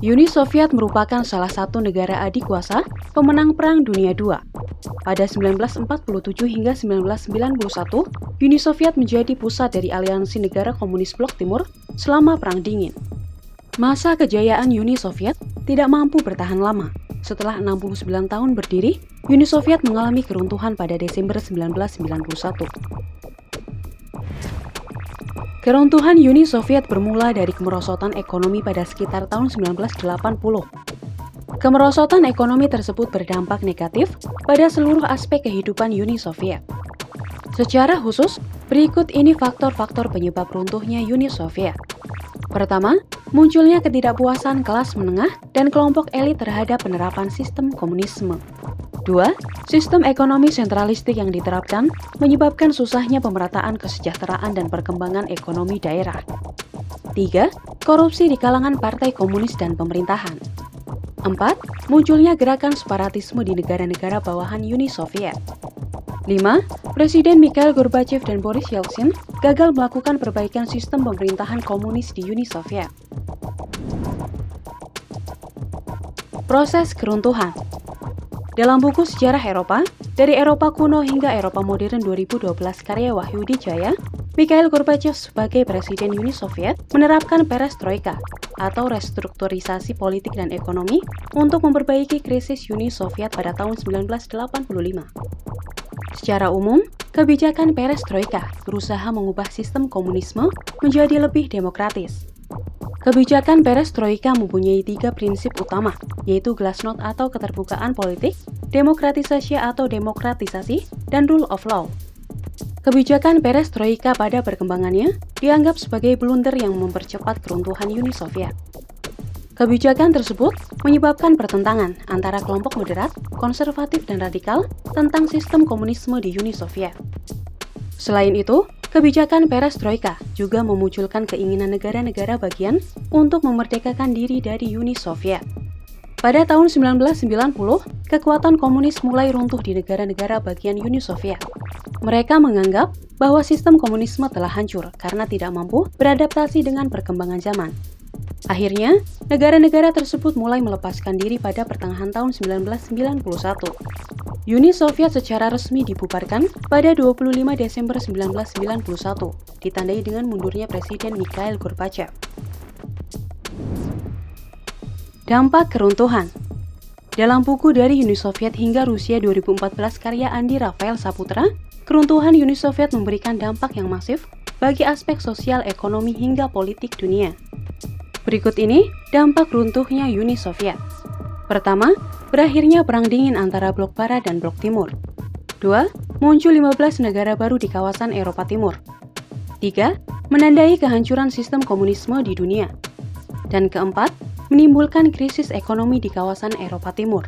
Uni Soviet merupakan salah satu negara adikuasa pemenang Perang Dunia II. Pada 1947 hingga 1991, Uni Soviet menjadi pusat dari aliansi negara komunis Blok Timur selama Perang Dingin. Masa kejayaan Uni Soviet tidak mampu bertahan lama. Setelah 69 tahun berdiri, Uni Soviet mengalami keruntuhan pada Desember 1991. Keruntuhan Uni Soviet bermula dari kemerosotan ekonomi pada sekitar tahun 1980. Kemerosotan ekonomi tersebut berdampak negatif pada seluruh aspek kehidupan Uni Soviet. Secara khusus, berikut ini faktor-faktor penyebab runtuhnya Uni Soviet. Pertama, munculnya ketidakpuasan kelas menengah dan kelompok elit terhadap penerapan sistem komunisme. 2. Sistem ekonomi sentralistik yang diterapkan menyebabkan susahnya pemerataan kesejahteraan dan perkembangan ekonomi daerah. 3. Korupsi di kalangan partai komunis dan pemerintahan. 4. Munculnya gerakan separatisme di negara-negara bawahan Uni Soviet. 5. Presiden Mikhail Gorbachev dan Boris Yeltsin gagal melakukan perbaikan sistem pemerintahan komunis di Uni Soviet. Proses keruntuhan. Dalam buku Sejarah Eropa, dari Eropa kuno hingga Eropa modern 2012 karya Wahyudi Jaya, Mikhail Gorbachev sebagai Presiden Uni Soviet menerapkan perestroika atau restrukturisasi politik dan ekonomi untuk memperbaiki krisis Uni Soviet pada tahun 1985. Secara umum, kebijakan perestroika berusaha mengubah sistem komunisme menjadi lebih demokratis. Kebijakan perestroika mempunyai 3 prinsip utama, yaitu glasnost atau keterbukaan politik, demokratisasi atau demokratisasi, dan rule of law. Kebijakan perestroika pada perkembangannya dianggap sebagai blunder yang mempercepat keruntuhan Uni Soviet. Kebijakan tersebut menyebabkan pertentangan antara kelompok moderat, konservatif, dan radikal tentang sistem komunisme di Uni Soviet. Selain itu, kebijakan perestroika juga memunculkan keinginan negara-negara bagian untuk memerdekakan diri dari Uni Soviet. Pada tahun 1990, kekuatan komunis mulai runtuh di negara-negara bagian Uni Soviet. Mereka menganggap bahwa sistem komunisme telah hancur karena tidak mampu beradaptasi dengan perkembangan zaman. Akhirnya, negara-negara tersebut mulai melepaskan diri pada pertengahan tahun 1991. Uni Soviet secara resmi dibubarkan pada 25 Desember 1991, ditandai dengan mundurnya Presiden Mikhail Gorbachev. Dampak keruntuhan. Dalam buku Dari Uni Soviet hingga Rusia 2014 karya Andi Rafael Saputra, keruntuhan Uni Soviet memberikan dampak yang masif bagi aspek sosial, ekonomi, hingga politik dunia. Berikut ini dampak runtuhnya Uni Soviet. Pertama, berakhirnya Perang Dingin antara Blok Barat dan Blok Timur. 2. Muncul 15 negara baru di kawasan Eropa Timur. 3. Menandai kehancuran sistem komunisme di dunia. Dan keempat, menimbulkan krisis ekonomi di kawasan Eropa Timur.